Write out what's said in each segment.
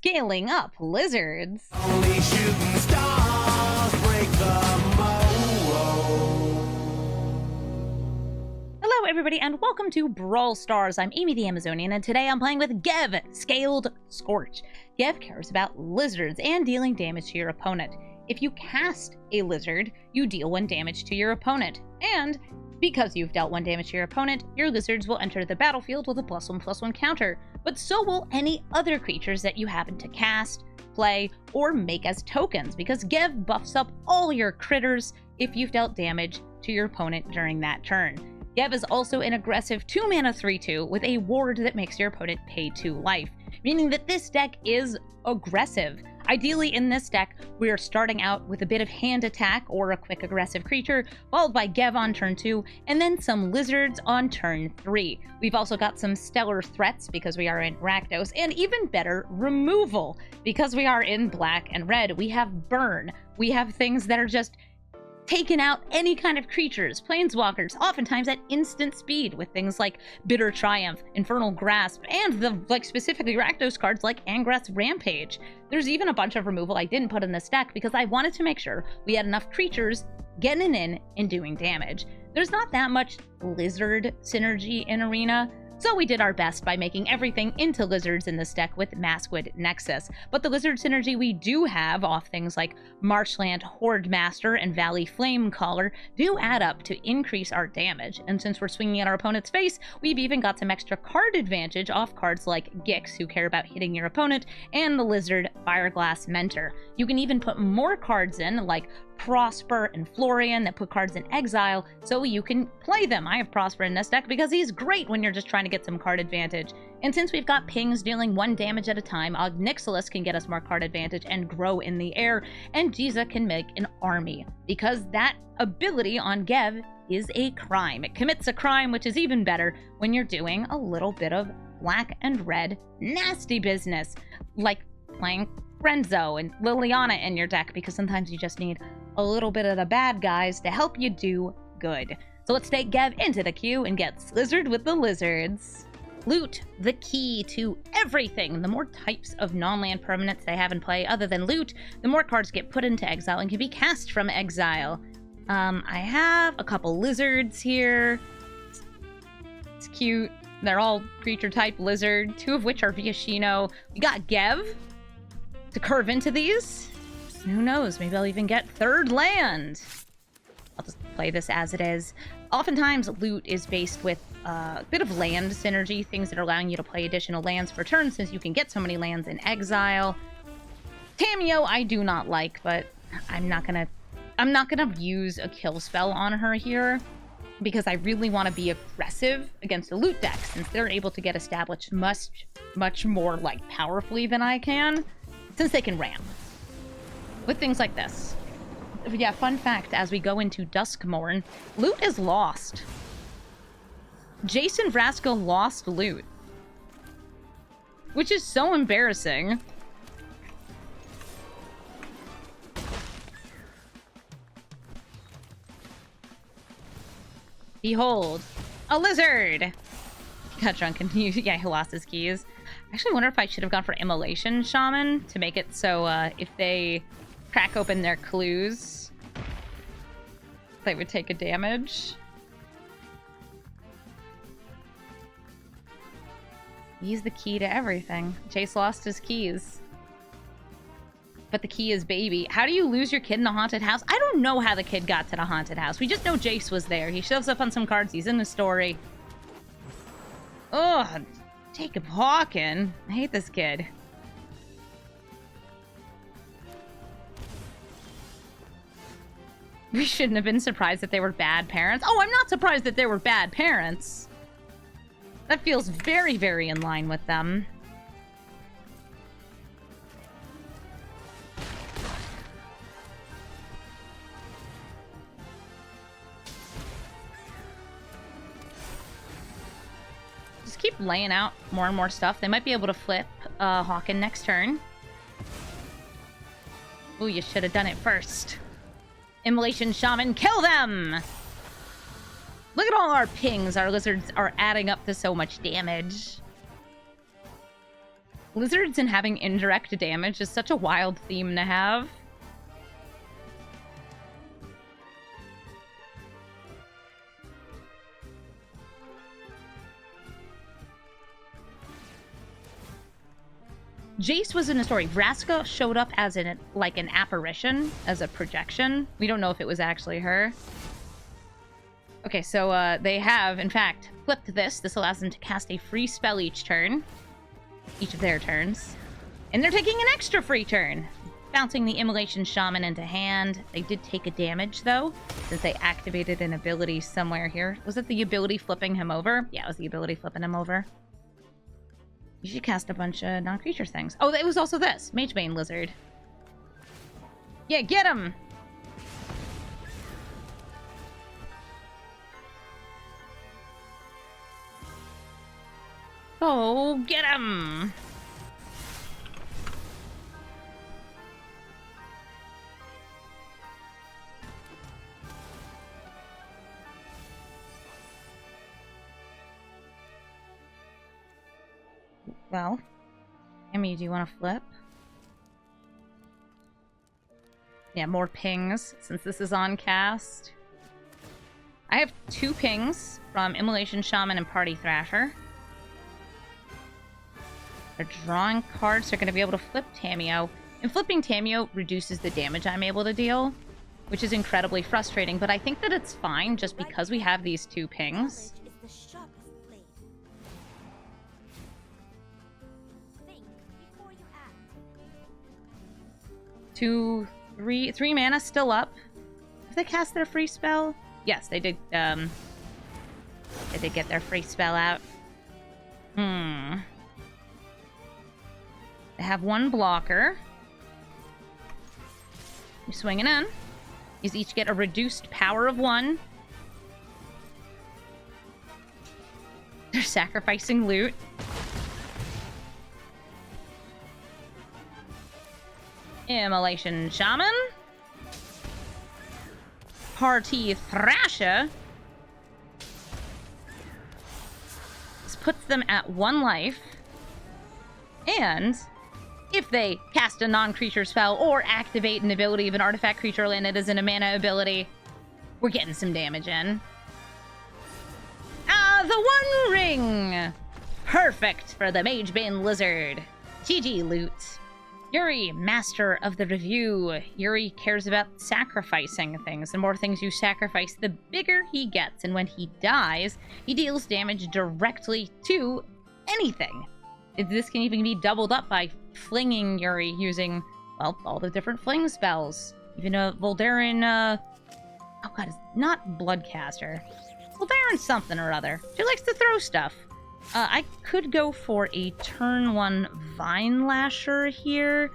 Scaling up lizards. Only shooting stars break the mold. Hello everybody and welcome to Brawl Stars. I'm Amy the Amazonian and today I'm playing with Gev, Scaled Scorch. Gev cares about lizards and dealing damage to your opponent. If you cast a lizard, you deal 1 damage to your opponent. And because you've dealt 1 damage to your opponent, your lizards will enter the battlefield with a +1/+1 counter. But so will any other creatures that you happen to cast, play, or make as tokens, because Gev buffs up all your critters if you've dealt damage to your opponent during that turn. Gev is also an aggressive 2-mana 3/2 with a ward that makes your opponent pay 2 life, meaning that this deck is aggressive. Ideally in this deck, we are starting out with a bit of hand attack or a quick aggressive creature, followed by Gev on turn 2, and then some lizards on turn 3. We've also got some stellar threats because we are in Rakdos, and even better, removal. Because we are in black and red, we have burn. We have things that are just taking out any kind of creatures, planeswalkers, oftentimes at instant speed with things like Bitter Triumph, Infernal Grasp, and the specifically Rakdos cards like Angrath's Rampage. There's even a bunch of removal I didn't put in this deck because I wanted to make sure we had enough creatures getting in and doing damage. There's not that much lizard synergy in Arena, so we did our best by making everything into lizards in this deck with Maskwood Nexus. But the lizard synergy we do have off things like Marshland Horde Master and Valley Flame Caller do add up to increase our damage. And since we're swinging at our opponent's face, we've even got some extra card advantage off cards like Gix, who care about hitting your opponent, and the Lizard Fireglass Mentor. You can even put more cards in, like Prosper and Florian, that put cards in exile, so you can play them. I have Prosper in this deck because he's great when you're just trying to get some card advantage. And since we've got pings dealing 1 damage at a time, Nixilis can get us more card advantage and grow in the air, and Jiza can make an army, because that ability on Gev is a crime. It commits a crime, which is even better when you're doing a little bit of black and red nasty business, like playing Renzo and Liliana in your deck, because sometimes you just need a little bit of the bad guys to help you do good. So let's take Gev into the queue and get slizzard with the lizards. Loot, the key to everything. The more types of non-land permanents they have in play other than loot, the more cards get put into exile and can be cast from exile. I have a couple lizards here. It's cute. They're all creature type lizard, 2 of which are Viashino. We got Gev to curve into these. Who knows, maybe I'll even get 3rd land. I'll just play this as it is. Oftentimes, loot is based with a bit of land synergy, things that are allowing you to play additional lands for turns since you can get so many lands in exile. Tamio I do not like, but I'm not gonna use a kill spell on her here because I really want to be aggressive against a loot deck since they're able to get established much more powerfully than I can, since they can ramp with things like this. Yeah, fun fact, as we go into Duskmorn, loot is lost. Jason Vrasco lost loot, which is so embarrassing. Behold, a lizard! Got drunk and yeah, he lost his keys. I actually wonder if I should have gone for Immolation Shaman to make it so if they crack open their clues, they would take a damage. He's the key to everything. Jace lost his keys, but the key is baby. How do you lose your kid in the haunted house? I don't know how the kid got to the haunted house. We just know Jace was there. He shows up on some cards. He's in the story. Ugh, Jacob Hawken. I hate this kid. We shouldn't have been surprised that they were bad parents. Oh, I'm not surprised that they were bad parents. That feels very, very in line with them. Just keep laying out more and more stuff. They might be able to flip Hawken next turn. Ooh, you should have done it first. Immolation Shaman, kill them! Look at all our pings. Our lizards are adding up to so much damage. Lizards and having indirect damage is such a wild theme to have. Jace was in a story. Vraska showed up as an apparition, as a projection. We don't know if it was actually her. Okay, so they have, in fact, flipped this. This allows them to cast a free spell each turn. Each of their turns. And they're taking an extra free turn. Bouncing the Immolation Shaman into hand. They did take a damage, though, since they activated an ability somewhere here. Was it the ability flipping him over? Yeah, it was the ability flipping him over. You should cast a bunch of non-creature things. Oh, it was also this. Magebane Lizard. Yeah, get him! Oh, get him! Well, Emmy, do you want to flip? Yeah, more pings, since this is on cast. I have 2 pings from Immolation Shaman and Party Thrasher. They're drawing cards. They're going to be able to flip Tameo. And flipping Tameo reduces the damage I'm able to deal, which is incredibly frustrating. But I think that it's fine just because we have these 2 pings. Three mana still up. Have they cast their free spell? Yes, they did. They did get their free spell out. They have 1 blocker. You're swinging in. These each get a reduced power of 1. They're sacrificing loot. Immolation Shaman. Party Thrasher. This puts them at 1 life. And if they cast a non-creature spell or activate an ability of an artifact creature and it isn't a mana ability, we're getting some damage in. Ah, the One Ring! Perfect for the Magebane Lizard. GG loot. Juri, Master of the Review. Juri cares about sacrificing things. The more things you sacrifice, the bigger he gets. And when he dies, he deals damage directly to anything. This can even be doubled up by flinging Juri using, well, all the different fling spells. Even a Voldaren, oh god, it's not Bloodcaster. Voldaren something or other. She likes to throw stuff. I could go for a turn 1 Vine Lasher here,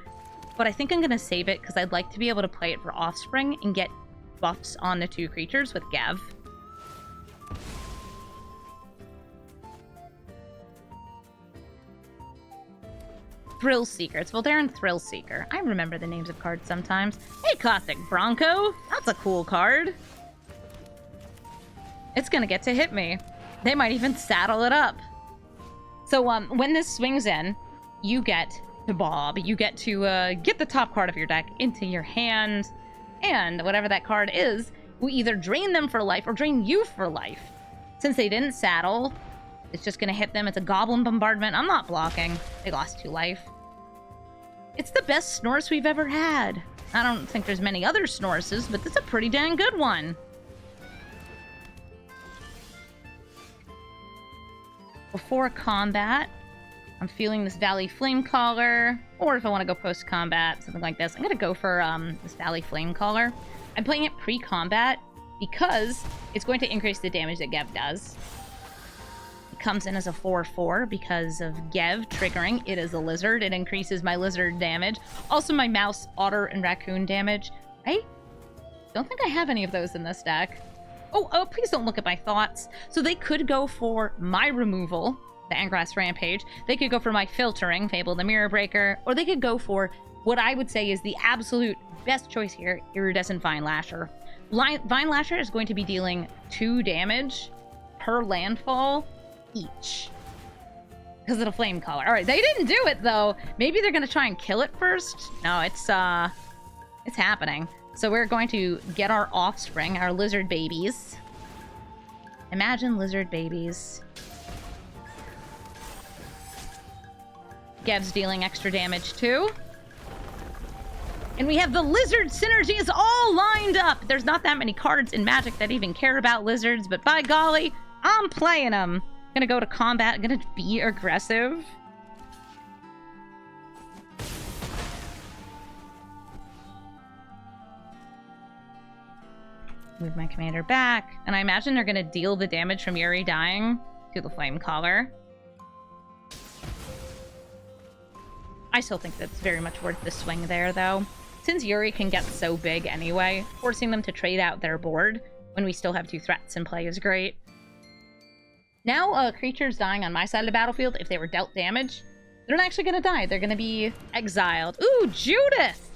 but I think I'm going to save it because I'd like to be able to play it for Offspring and get buffs on the 2 creatures with Gev. Thrill Seeker. It's Voldaren Thrill Seeker. I remember the names of cards sometimes. Hey, Caustic Bronco! That's a cool card. It's going to get to hit me. They might even saddle it up. So when this swings in, you get to bob. You get to get the top card of your deck into your hand. And whatever that card is, will either drain them for life or drain you for life. Since they didn't saddle, it's just going to hit them. It's a Goblin Bombardment. I'm not blocking. They lost 2 life. It's the best Snorse we've ever had. I don't think there's many other Snorses, but it's a pretty dang good one. Before combat, I'm feeling this Valley Flamecaller, or if I want to go post-combat, something like this, I'm going to go for this Valley Flamecaller. I'm playing it pre-combat because it's going to increase the damage that Gev does. It comes in as a 4/4 because of Gev triggering. It is a lizard. It increases my lizard damage. Also my mouse, otter, and raccoon damage. I don't think I have any of those in this deck. Oh, please don't look at my thoughts. So they could go for my removal, the Angrass Rampage. They could go for my filtering, Fable the Mirror Breaker. Or they could go for what I would say is the absolute best choice here, Iridescent Vine Lasher. Vine Lasher is going to be dealing 2 damage per landfall each. Because of the flame color. All right, they didn't do it, though. Maybe they're going to try and kill it first. No, it's happening. So we're going to get our offspring, our lizard babies. Imagine lizard babies. Gev's dealing extra damage, too. And we have the lizard synergies all lined up. There's not that many cards in Magic that even care about lizards, but by golly, I'm playing them. Gonna go to combat, gonna be aggressive. Move my commander back. And I imagine they're gonna deal the damage from Juri dying to the flame collar. I still think that's very much worth the swing there, though. Since Juri can get so big anyway, forcing them to trade out their board when we still have 2 threats in play is great. Now, creatures dying on my side of the battlefield, if they were dealt damage, they're not actually going to die. They're going to be exiled. Ooh, Judith!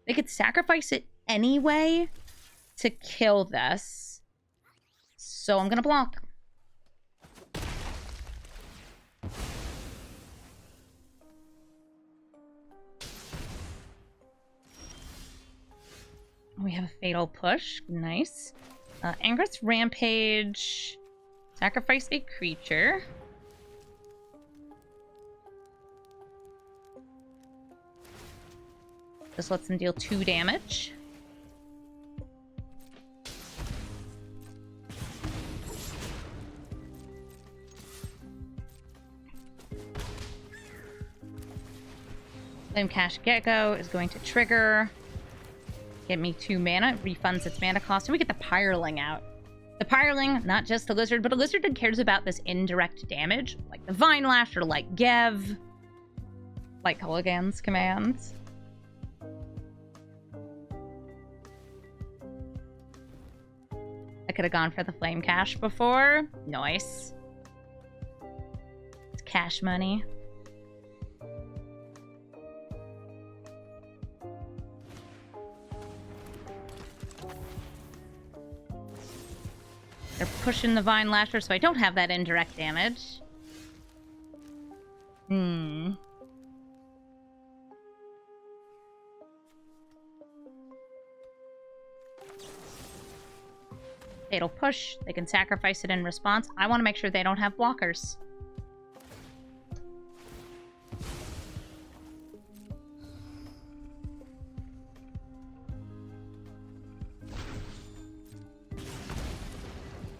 They could sacrifice it anyway to kill this. So I'm going to block. We have a Fatal Push. Nice. Anger's Rampage. Sacrifice a creature. This lets them deal 2 damage. Flame Cash Gecko is going to trigger. Get me 2 mana. It refunds its mana cost. And we get the Pyreling out. The Pyreling, not just a lizard, but a lizard that cares about this indirect damage. Like the Vine Lash or like Gev. Like Helga's commands. I could have gone for the Flame Cash before. Nice. It's cash money. They're pushing the Vine Lasher, so I don't have that indirect damage. Fatal Push. They can sacrifice it in response. I want to make sure they don't have blockers.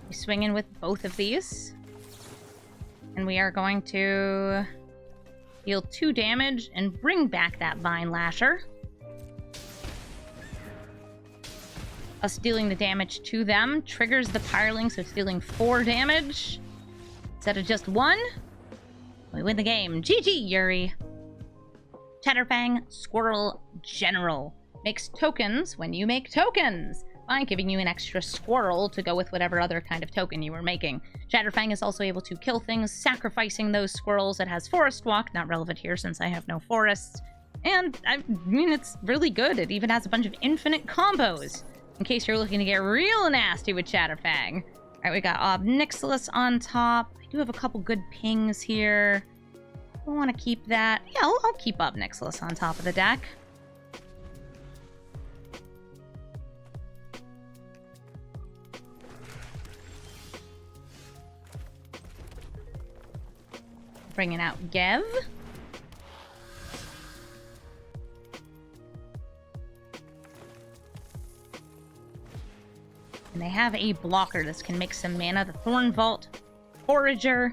We swing in with both of these. And we are going to deal 2 damage and bring back that Vine Lasher. Us dealing the damage to them triggers the Pyreling, so it's dealing 4 damage instead of just 1. We win the game. GG, Juri. Chatterfang, Squirrel General. Makes tokens when you make tokens, by giving you an extra squirrel to go with whatever other kind of token you were making. Chatterfang is also able to kill things, sacrificing those squirrels. It has Forest Walk, not relevant here since I have no forests. And, I mean, it's really good. It even has a bunch of infinite combos, in case you're looking to get real nasty with Chatterfang. Alright, we got Obnixilis on top. I do have a couple good pings here. I want to keep that. Yeah, I'll keep Obnixilis on top of the deck. Bringing out Gev. And they have a blocker. This can make some mana. The Thorn Vault, Forager.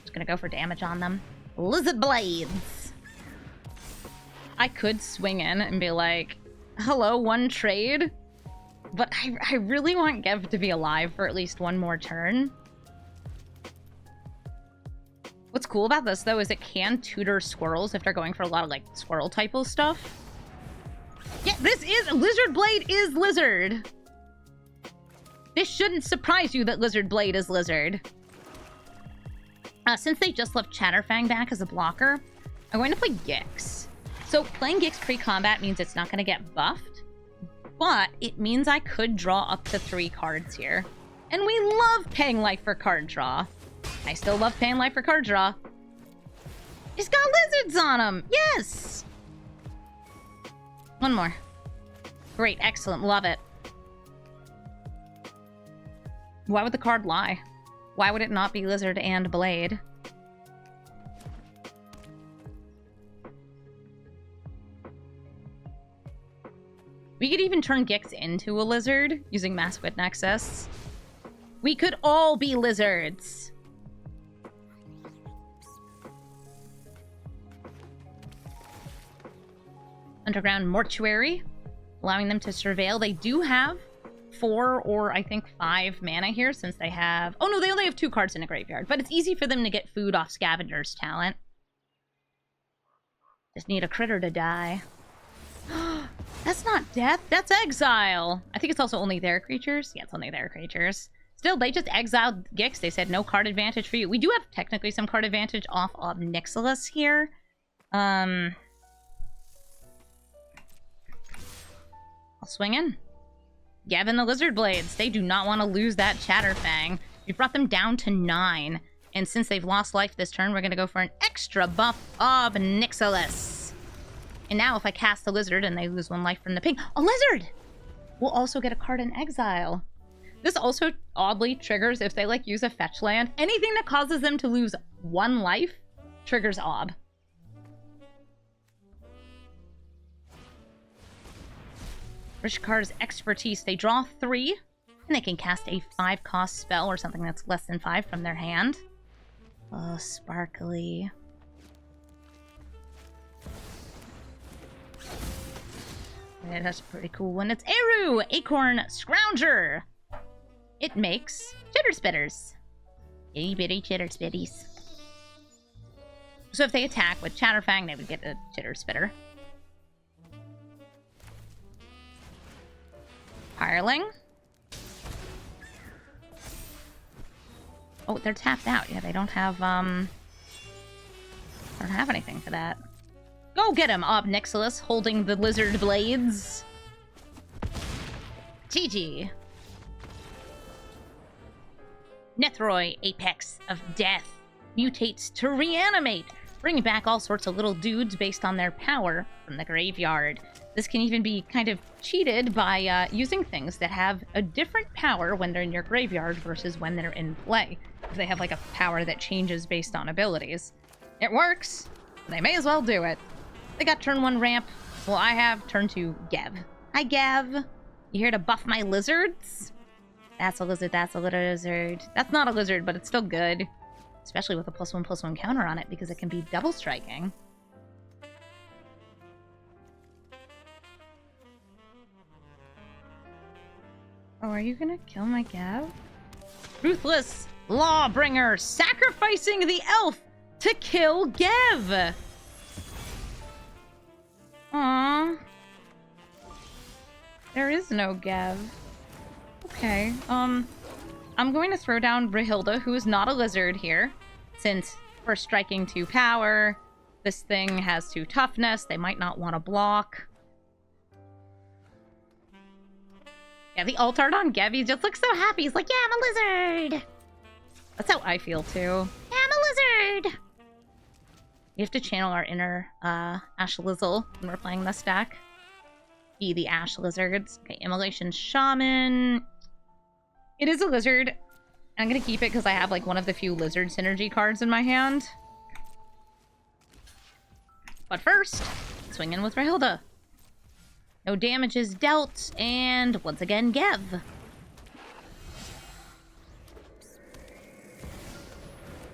Just gonna go for damage on them. Lizard Blades. I could swing in and be like, hello, 1 trade. But I really want Gev to be alive for at least 1 more turn. What's cool about this, though, is it can tutor squirrels if they're going for a lot of, like, squirrel type of stuff. Yeah, this is... Lizard Blade is lizard. This shouldn't surprise you that Lizard Blade is lizard. Since they just left Chatterfang back as a blocker, I'm going to play Gix. So playing Gix pre-combat means it's not going to get buffed, but it means I could draw up to 3 cards here. And we love paying life for card draw. I still love paying life for card draw. He's got lizards on him! Yes! One more. Great, excellent, love it. Why would the card lie? Why would it not be lizard and blade? We could even turn Gix into a lizard using Mass Wit Nexus. We could all be lizards. Underground Mortuary, allowing them to surveil. They do have 4 or I think 5 mana here since they have... Oh no, they only have 2 cards in a graveyard, but it's easy for them to get food off Scavenger's talent. Just need a critter to die. That's not death, that's exile. I think it's also only their creatures. Yeah, it's only their creatures. Still, they just exiled Gix. They said no card advantage for you. We do have technically some card advantage off of Nixilis here. I'll swing in. Gavin the Lizard Blades. They do not want to lose that Chatterfang. We've brought them down to 9. And since they've lost life this turn, we're going to go for an extra buff of Nixilis. And now if I cast the lizard and they lose 1 life from the ping... A lizard! We'll also get a card in exile. This also oddly triggers if they, like, use a fetch land. Anything that causes them to lose 1 life triggers Ob. Rishikar's Expertise. They draw 3, and they can cast a 5-cost spell or something that's less than 5 from their hand. Oh, sparkly. Yeah, that's a pretty cool one. It's Eru, Acorn Scrounger. It makes Chitter Spitters. Itty bitty Chitter Spitties. So if they attack with Chatterfang, they would get a Chitter Spitter. Hireling. Oh, they're tapped out. Yeah, they don't have anything for that. Go get him, Ob Nixilis, holding the lizard blades. GG. Nethroi, Apex of Death, mutates to reanimate, bringing back all sorts of little dudes based on their power from the graveyard. This can even be kind of cheated by using things that have a different power when they're in your graveyard versus when they're in play. If they have like a power that changes based on abilities. It works. They may as well do it. They got turn 1 ramp. Well, I have turn 2 Gev. Hi, Gev. You here to buff my lizards? That's a lizard, that's a lizard. That's not a lizard, but it's still good. Especially with a +1/+1 counter on it, because it can be double striking. Oh, are you gonna kill my Gev? Ruthless Lawbringer, sacrificing the elf to kill Gev! Aww. There is no Gev. Okay, I'm going to throw down Brihilda, who is not a lizard here, since for striking 2 power, this thing has 2 toughness, they might not want to block. Yeah, the alt art on Gev, he just looks so happy, he's like, yeah, I'm a lizard! That's how I feel, too. Yeah, I'm a lizard! We have to channel our inner Ash Lizzle when we're playing this deck. Be the Ash Lizards. Okay, Immolation Shaman. It is a lizard. I'm gonna keep it because I have like one of the few lizard synergy cards in my hand. But first, swing in with Rahilda. No damage is dealt, and once again, Gev.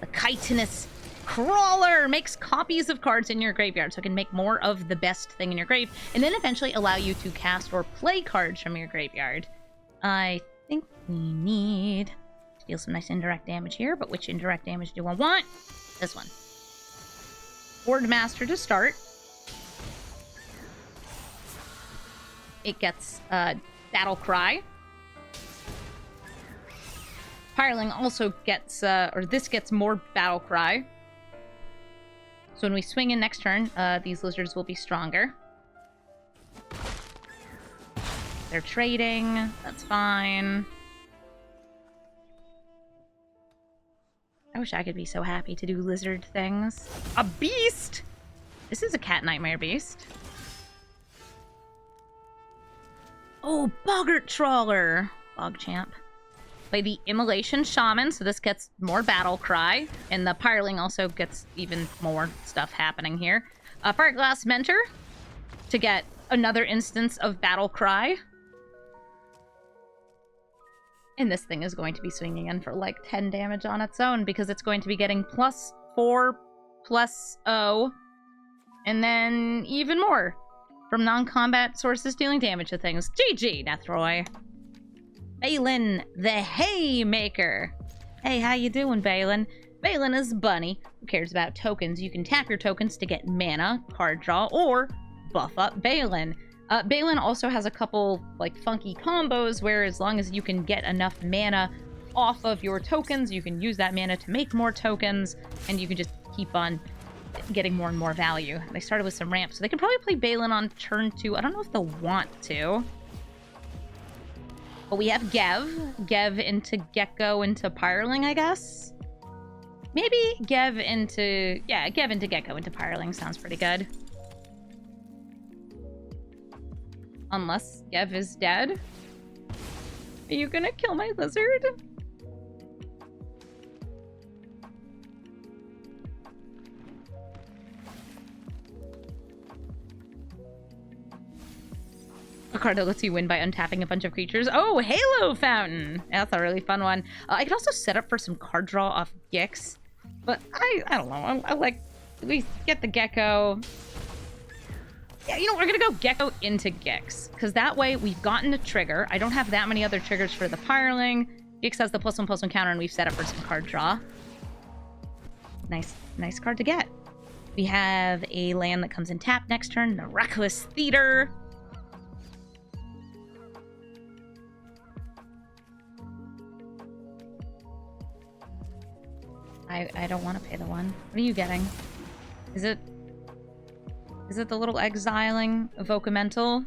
The Chitinous Crawler makes copies of cards in your graveyard, so it can make more of the best thing in your grave, and then eventually allow you to cast or play cards from your graveyard. I think we need to deal some nice indirect damage here, but which indirect damage do I want? This one. Boardmaster to start. It gets Battle Cry. Hireling also gets, or this gets more Battle Cry. So when we swing in next turn, these lizards will be stronger. They're trading. That's fine. I wish I could be so happy to do lizard things. A beast! This is a cat nightmare beast. Oh, Boggart Trawler! Bogchamp. Play the Immolation Shaman, so this gets more battle cry. And the Pyreling also gets even more stuff happening here. Fireglass Mentor to get another instance of battle cry. And this thing is going to be swinging in for like 10 damage on its own because it's going to be getting +4, +0, and then even more from non-combat sources dealing damage to things. GG, Nethroi. Baylen, the Haymaker. Hey, how you doing, Baylen? Baylen is Bunny, who cares about tokens. You can tap your tokens to get mana, card draw, or buff up Baylen. Baylen also has a couple, like, funky combos where as long as you can get enough mana off of your tokens, you can use that mana to make more tokens, and you can just keep on getting more and more value. They started with some ramps, so they can probably play Baylen on turn 2. I don't know if they'll want to. But we have Gev. Gev into Gecko into Pyreling, I guess? Maybe Gev into... Yeah, Gev into Gecko into Pyreling sounds pretty good. Unless Gev is dead. Are you gonna kill my lizard? A card that lets you win by untapping a bunch of creatures. Oh, Halo Fountain! That's a really fun one. I could also set up for some card draw off Gix. But I don't know. I like... We get the Gecko... Yeah, you know, we're gonna go Gecko into Gix, because that way we've gotten a trigger. I don't have that many other triggers for the Pyreling. Gix has the +1/+1 counter, and we've set up for some card draw. Nice card to get. We have a land that comes in tap next turn, Miraculous Theater. I don't want to pay the 1. What are you getting? Is it the little exiling Evocamental?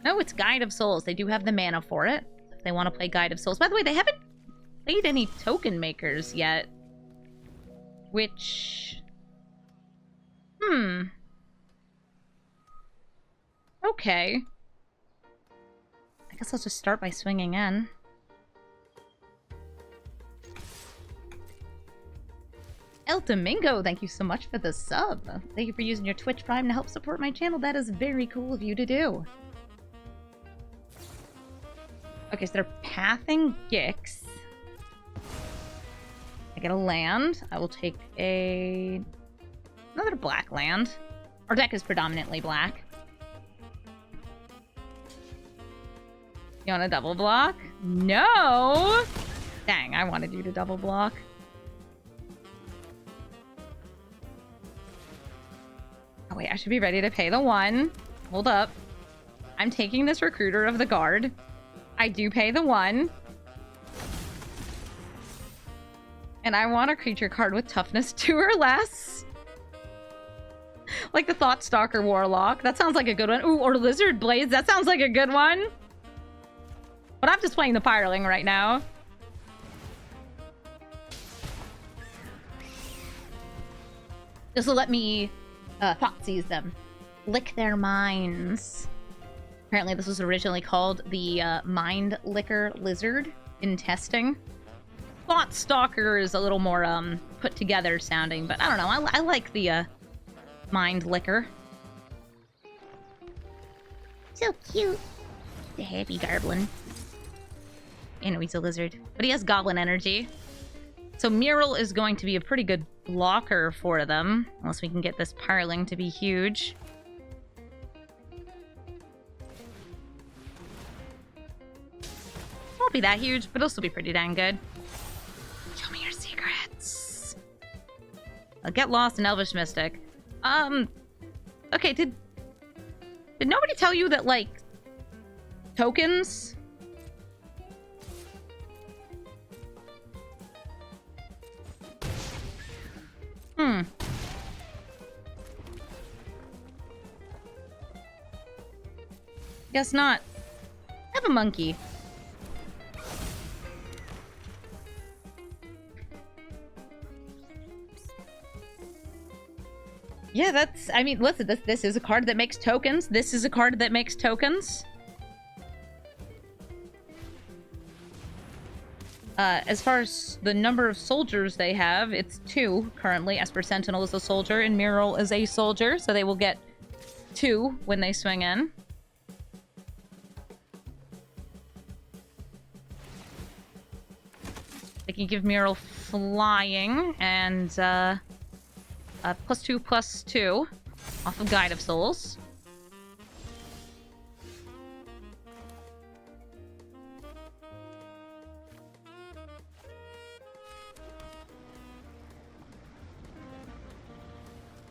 No, it's Guide of Souls. They do have the mana for it, if they want to play Guide of Souls. By the way, they haven't played any token makers yet. Which... Okay. I guess I'll just start by swinging in. El Domingo, thank you so much for the sub. Thank you for using your Twitch Prime to help support my channel. That is very cool of you to do. Okay, so they're pathing Gix. I get a land. I will take another black land. Our deck is predominantly black. You want a double block? No! Dang, I wanted you to double block. Oh wait, I should be ready to pay the 1. Hold up. I'm taking this Recruiter of the Guard. I do pay the 1. And I want a creature card with toughness 2 or less. Like the Thoughtstalker Warlock. That sounds like a good one. Ooh, or Lizard Blades. That sounds like a good one. But I'm just playing the Pyreling right now. This will let me Thoughtseize them. Lick their minds. Apparently this was originally called the Mind Licker Lizard in testing. Thoughtstalker is a little more put together sounding, but I don't know. I like the Mind Licker. So cute. The happy Garblin. I know he's a lizard, but he has goblin energy. So Mural is going to be a pretty good blocker for them, unless we can get this Pyreling to be huge. Won't be that huge, but it'll still be pretty dang good. Show me your secrets. I'll get lost in Elvish Mystic. Okay, did nobody tell you that, like, tokens... Guess not. Have a monkey. Yeah, that's... I mean, listen, this is a card that makes tokens. This is a card that makes tokens. As far as the number of soldiers they have, it's 2 currently. Esper Sentinel is a soldier and Mural is a soldier, so they will get 2 when they swing in. They can give Mural flying and +2/+2 off of Guide of Souls.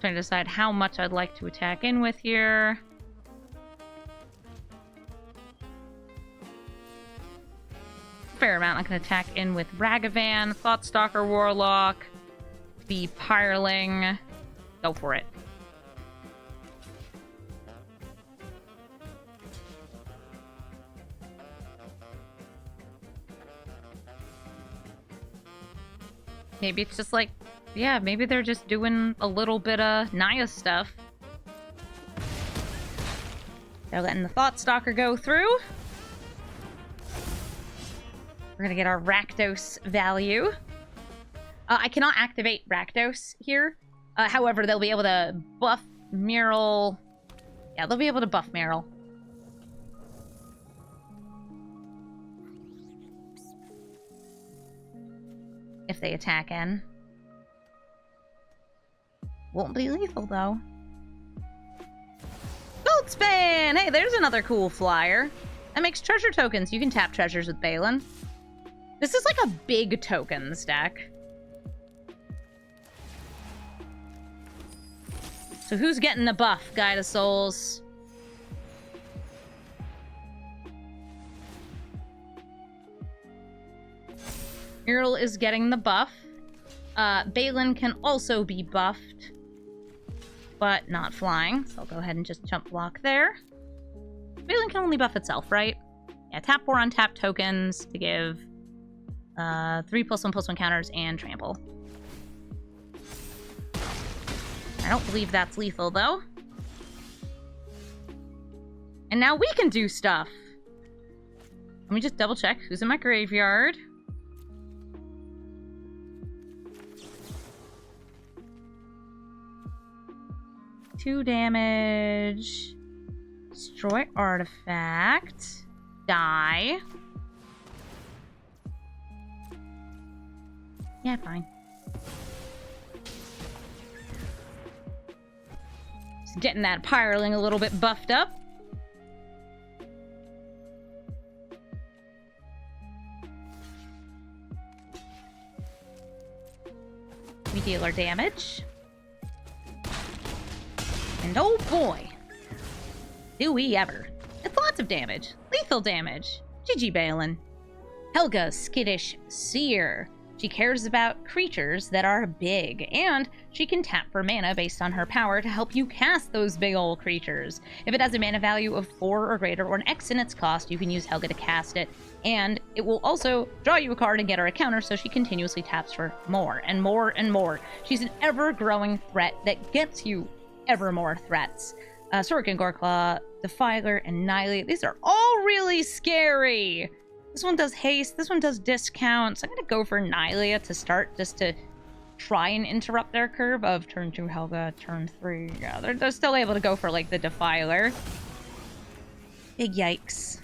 Trying to decide how much I'd like to attack in with here. Fair amount. I can attack in with Ragavan, Thoughtstalker, Warlock, the Pyreling. Go for it. Maybe it's just like, yeah, maybe they're just doing a little bit of Naya stuff. They're letting the Thoughtstalker go through. We're gonna get our Rakdos value. I cannot activate Rakdos here. However, they'll be able to buff Mural. Yeah, they'll be able to buff Mural. If they attack in. Won't be lethal, though. Goldspan! Hey, there's another cool flyer. That makes treasure tokens. You can tap treasures with Baylen. This is like a big tokens deck. So who's getting the buff? Guide of Souls. Mural is getting the buff. Baylen can also be buffed, but not flying. So I'll go ahead and just jump block there. Baylen can only buff itself, right? Yeah, tap 4 on tap tokens to give 3+1/+1 counters and trample. I don't believe that's lethal, though. And now we can do stuff. Let me just double check who's in my graveyard. Two damage. Destroy artifact. Die. Yeah, fine. Just getting that Pyreling a little bit buffed up. We deal our damage. And oh boy, do we ever. It's lots of damage. Lethal damage. GG Baylen. Helga, Skittish Seer. She cares about creatures that are big, and she can tap for mana based on her power to help you cast those big old creatures. If it has a mana value of 4 or greater, or an X in its cost, you can use Helga to cast it, and it will also draw you a card and get her a counter, so she continuously taps for more and more and more. She's an ever-growing threat that gets you ever more threats. Sorin, Goreclaw, Defiler, and Annihilate. These are all really scary. This one does haste. This one does discounts. I'm going to go for Annihilate to start, just to try and interrupt their curve of turn 2 Helga, turn 3. Yeah, they're still able to go for, like, the Defiler. Big yikes.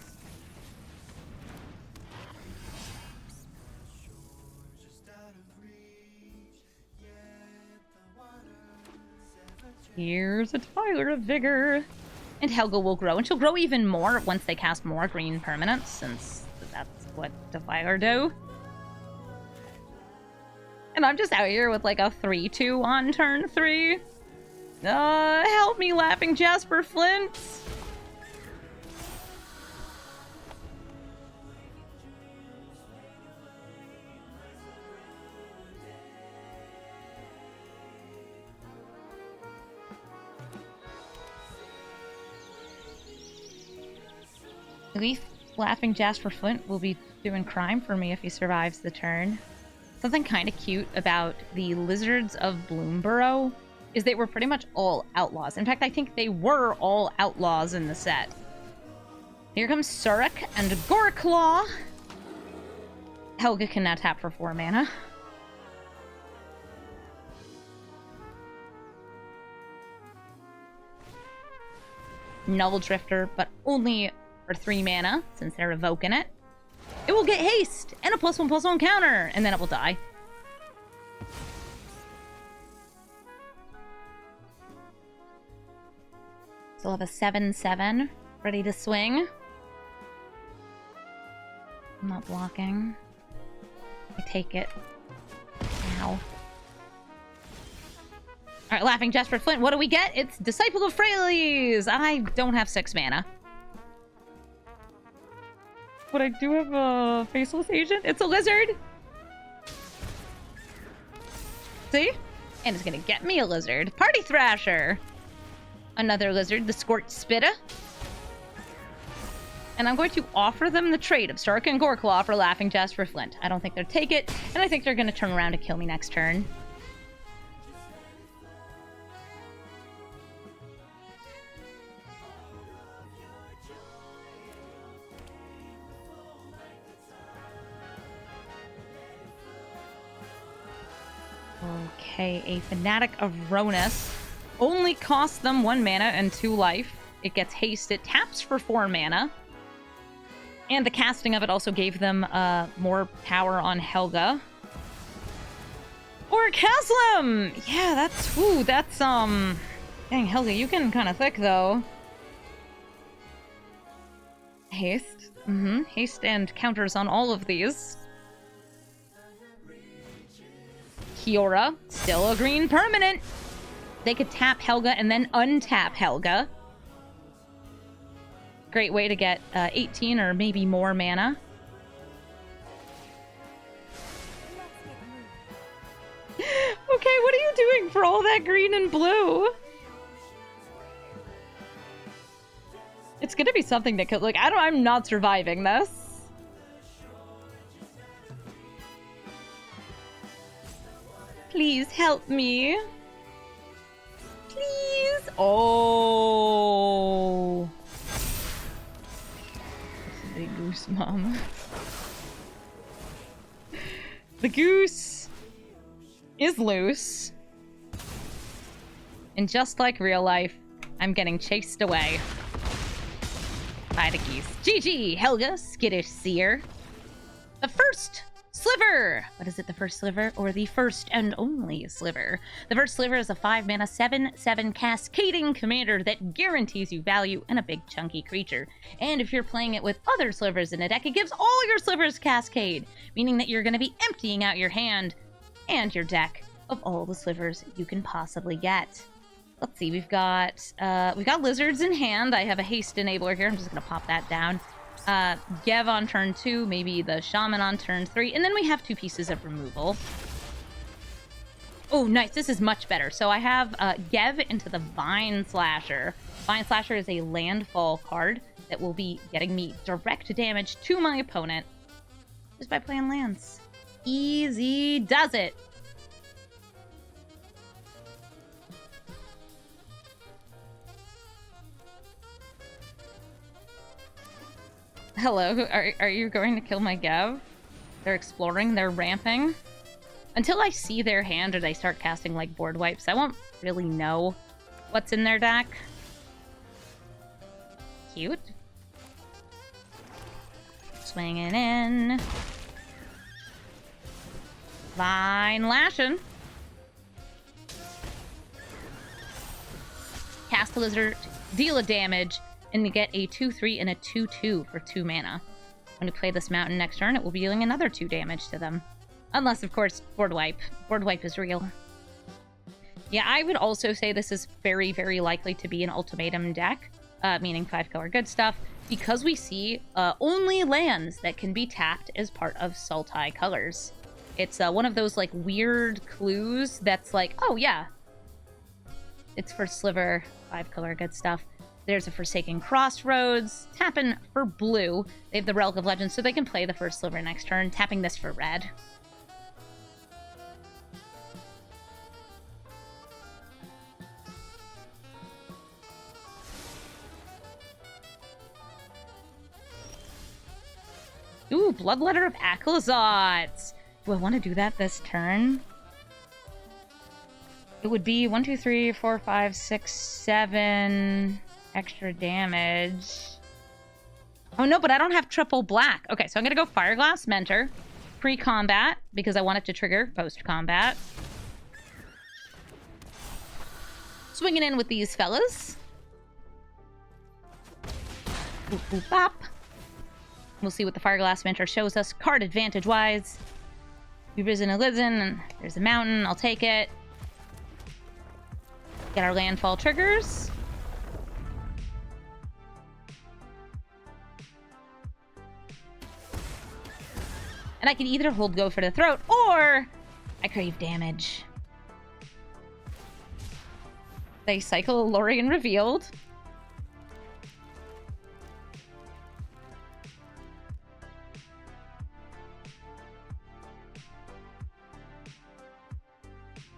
Here's a Defiler of Vigor. And Helga will grow. And she'll grow even more once they cast more green permanents, since that's what Defiler do. And I'm just out here with like a 3/2 on turn 3. Help me, Laughing Jasper Flint! At least Laughing Jasper Flint will be doing crime for me if he survives the turn. Something kind of cute about the Lizards of Bloomborough is they were pretty much all outlaws. In fact, I think they were all outlaws in the set. Here comes Surik and Goreclaw. Helga can now tap for 4 mana. Novel Drifter, but only for 3 mana, since they're evoking it. It will get haste and a +1/+1 counter, and then it will die. Still have a 7/7 ready to swing. I'm not blocking. I take it. Ow. Alright, Laughing Jasper Flint, what do we get? It's Disciple of Freyalise! I don't have 6 mana. But I do have a Faceless Agent. It's a lizard! See? And it's gonna get me a lizard. Party Thrasher! Another lizard, the Scorch Spitta. And I'm going to offer them the trade of Surik and Goreclaw for Laughing Jasper Flint. I don't think they'll take it, and I think they're going to turn around to kill me next turn. Okay, a Fanatic of Ronus. Only costs them 1 mana and 2 life. It gets haste. It taps for 4 mana. And the casting of it also gave them more power on Helga. Or Caslim! Yeah, that's, dang, Helga, you getting kind of thick, though. Haste. Haste and counters on all of these. Kiora, still a green permanent. They could tap Helga and then untap Helga. Great way to get 18 or maybe more mana. Okay, what are you doing for all that green and blue? It's gonna be something that could, like, I'm not surviving this. Please help me. Please. Oh. The goose, mom. The goose is loose. And just like real life, I'm getting chased away by the geese. GG, Helga, Skittish Seer. The First Sliver! What is it, the First Sliver? Or the first and only Sliver? The First Sliver is a 5-mana 7/7 cascading commander that guarantees you value in a big chunky creature. And if you're playing it with other slivers in a deck, it gives all your slivers cascade, meaning that you're going to be emptying out your hand and your deck of all the slivers you can possibly get. Let's see, we've got lizards in hand. I have a haste enabler here. I'm just going to pop that down. Gev on turn 2, maybe the Shaman on turn 3, and then we have 2 pieces of removal. Oh, nice. This is much better. So I have Gev into the Vine Slasher. Vine Slasher is a landfall card that will be getting me direct damage to my opponent just by playing lands. Easy does it. Hello, are you going to kill my Gev? They're exploring, they're ramping. Until I see their hand or they start casting like board wipes, I won't really know what's in their deck. Cute. Swinging in. Vine lashing. Cast the lizard, deal a damage, and you get a 2/3 and a 2/2 for 2 mana. When you play this mountain next turn, it will be dealing another 2 damage to them. Unless, of course, board wipe. Board wipe is real. Yeah, I would also say this is very, very likely to be an ultimatum deck, meaning 5-color good stuff, because we see only lands that can be tapped as part of Sultai colors. It's one of those, like, weird clues that's like, oh, yeah, it's First Sliver, 5-color good stuff. There's a Forsaken Crossroads. Tapping for blue. They have the Relic of Legends, so they can play the First Sliver next turn. Tapping this for red. Ooh, Bloodletter of Aclazot. Do I want to do that this turn? It would be 1, 2, 3, 4, 5, 6, 7 extra damage. Oh no, but I don't have triple black. Okay, so I'm gonna go Fireglass Mentor. Pre-combat, because I want it to trigger post-combat. Swinging in with these fellas. Boop, boop, bop. We'll see what the Fireglass Mentor shows us card advantage-wise. We've risen a Lizen. There's a mountain. I'll take it. Get our landfall triggers. And I can either hold Go for the Throat, or I crave damage. They cycle Lorien Revealed.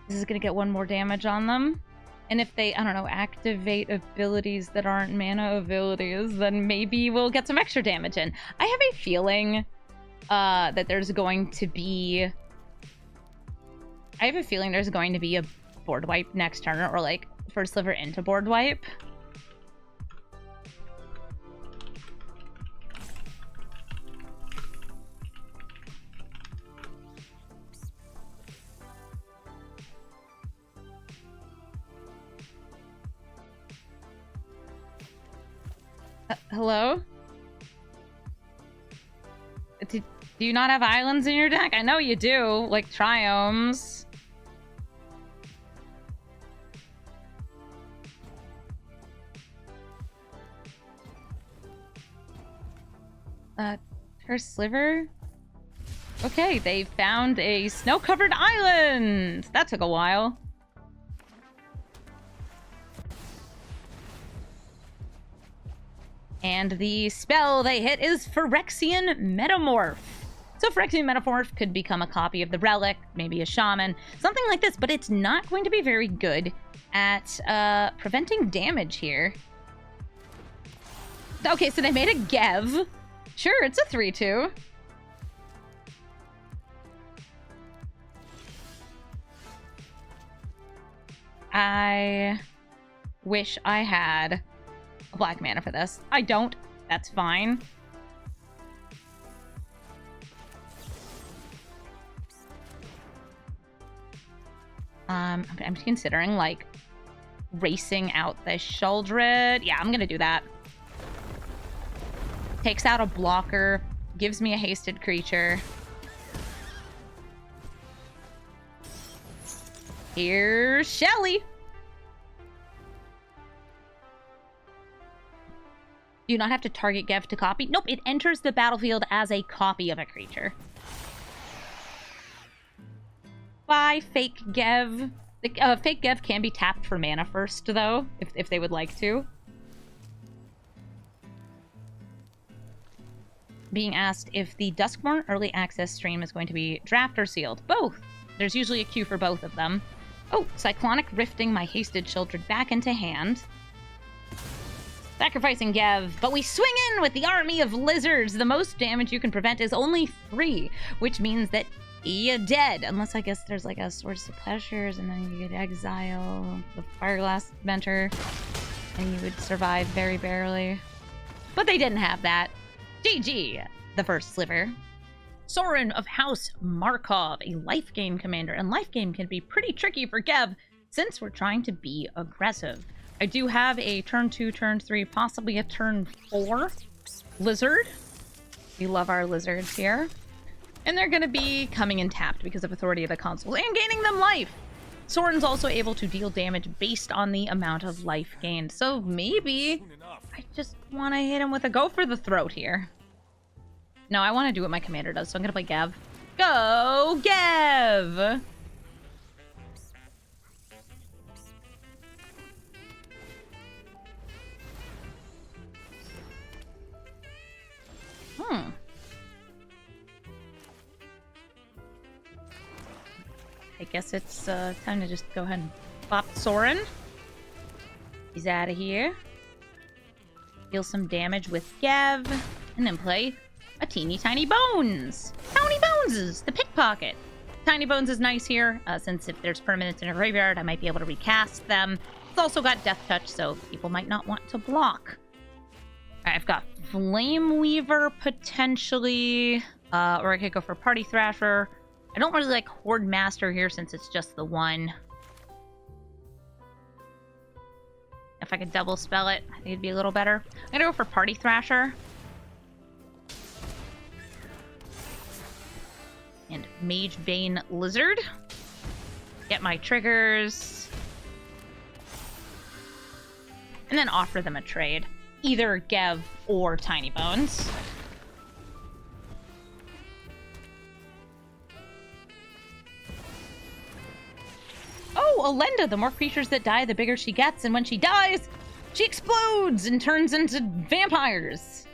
This is going to get 1 more damage on them. And if they, I don't know, activate abilities that aren't mana abilities, then maybe we'll get some extra damage in. I have a feeling that there's going to be... I have a feeling there's going to be a board wipe next turn, or like First Sliver into board wipe. Hello? Do you not have islands in your deck? I know you do, like triomes. First Sliver? Okay, they found a snow-covered island! That took a while. And the spell they hit is Phyrexian Metamorph. So Phyrexian Metamorph could become a copy of the Relic, maybe a Shaman, something like this, but it's not going to be very good at preventing damage here. Okay, so they made a Gev. Sure, it's a 3-2. I wish I had black mana for this. I don't. That's fine. I'm considering like racing out the Sheoldred. Yeah, I'm gonna do that. Takes out a blocker, gives me a hasted creature. Here's Shelly. Do you not have to target Gev to copy? Nope, it enters the battlefield as a copy of a creature. Bye, fake Gev. The fake Gev can be tapped for mana first, though, if they would like to. Being asked if the Duskmorn early access stream is going to be draft or sealed. Both. There's usually a queue for both of them. Oh, Cyclonic Rifting my hasted Sheoldred back into hand. Sacrificing Gev, but we swing in with the army of lizards. The most damage you can prevent is only 3, which means that you're dead. Unless I guess there's like a Source of Pleasures, and then you could exile the Fireglass Mentor, and you would survive very barely. But they didn't have that. GG, the First Sliver. Sorin of House Markov, a life gain commander, and life gain can be pretty tricky for Gev since we're trying to be aggressive. I do have a turn 2, turn 3, possibly a turn 4 lizard. We love our lizards here. And they're going to be coming in tapped because of Authority of the Consuls and gaining them life. Sorin's also able to deal damage based on the amount of life gained. So maybe I just want to hit him with a Go for the Throat here. No, I want to do what my commander does, so I'm going to play Gev. Go, Gev! I guess it's time to just go ahead and pop Sorin. He's out of here. Deal some damage with Gev, and then play a teeny tiny Bones. Tiny Bones, the pickpocket. Tiny Bones is nice here, since if there's permanents in a graveyard, I might be able to recast them. It's also got Death Touch, so people might not want to block. Alright, I've got Flame Weaver, potentially, or I could go for Party Thrasher. I don't really like Horde Master here, since it's just the one. If I could double spell it, I think it'd be a little better. I'm gonna go for Party Thrasher. And Mage Bane Lizard. Get my triggers. And then offer them a trade. Either Gev or Tiny Bones. Oh, Alenda! The more creatures that die, the bigger she gets. And when she dies, she explodes and turns into vampires.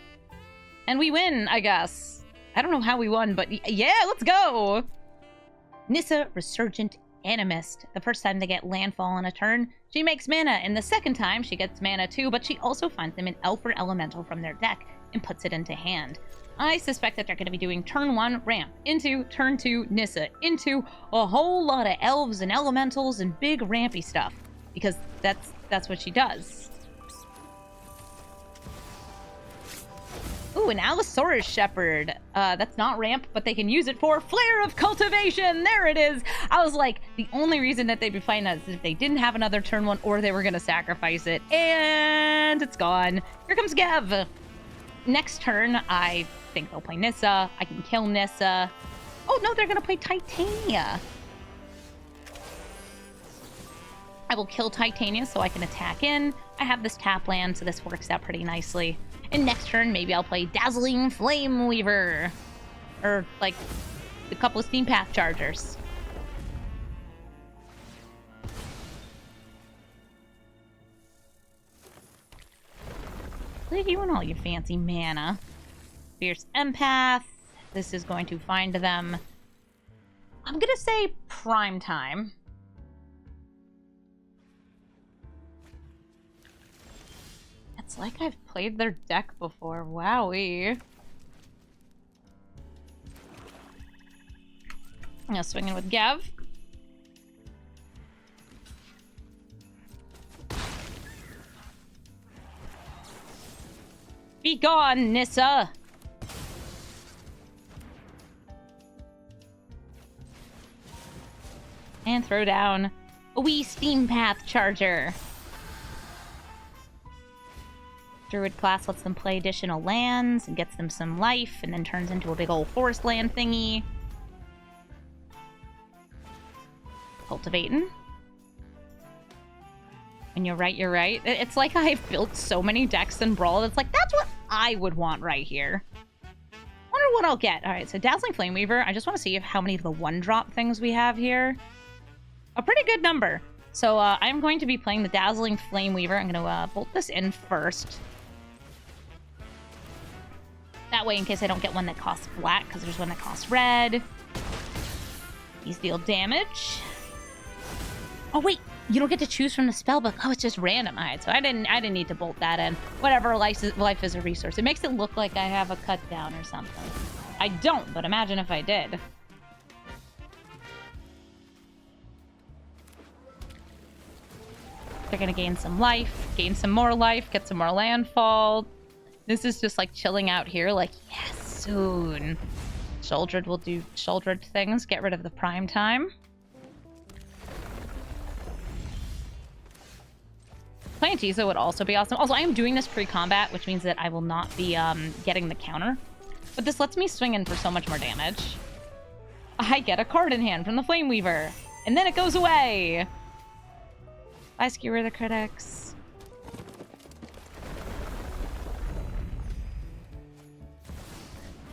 And we win, I guess. I don't know how we won, but yeah, let's go! Nissa, Resurgent Animist. The first time they get landfall in a turn, she makes mana, and the second time she gets mana too, but she also finds them an elf or elemental from their deck and puts it into hand. I suspect that they're going to be doing turn 1 ramp, into turn 2 Nissa, into a whole lot of elves and elementals and big rampy stuff, because that's what she does. Ooh, an Allosaurus Shepherd. That's not ramp, but they can use it for Flare of Cultivation. There it is. I was like, the only reason that they'd be playing that is if they didn't have another turn 1 or they were going to sacrifice it. And it's gone. Here comes Gev. Next turn, I think they'll play Nissa. I can kill Nissa. Oh, no, they're going to play Titania. I will kill Titania so I can attack in. I have this tap land, so this works out pretty nicely. And next turn, maybe I'll play Dazzling Flame Weaver. Or, like, a couple of Steam Path Chargers. Look at you and all your fancy mana. Fierce Empath. This is going to find them. I'm gonna say prime time. It's like I've played their deck before. Wowee. I'm gonna swing in with Gev. Be gone, Nissa! And throw down a wee Steam Path Charger. Druid class lets them play additional lands and gets them some life, and then turns into a big old forest land thingy. Cultivating. And you're right, you're right. It's like I've built so many decks in Brawl. It's like, that's what I would want right here. Wonder what I'll get. All right, so Dazzling Flame Weaver. I just want to see how many of the one-drop things we have here. A pretty good number. So I'm going to be playing the Dazzling Flame Weaver. I'm going to bolt this in first. That way, in case I don't get one that costs black, because there's one that costs red. These deal damage. Oh, wait. You don't get to choose from the spellbook. Oh, it's just random. All right, so I didn't need to bolt that in. Whatever, life is a resource. It makes it look like I have a cut down or something. I don't, but imagine if I did. They're gonna gain some life, gain some more life, get some more landfall. This is just like chilling out here, like, yes, soon. Sheoldred will do Sheoldred things, get rid of the prime time. Playing Tiza would also be awesome. Also, I am doing this pre-combat, which means that I will not be getting the counter. But this lets me swing in for so much more damage. I get a card in hand from the Flame Weaver, and then it goes away. Bye, Skewer the Critics.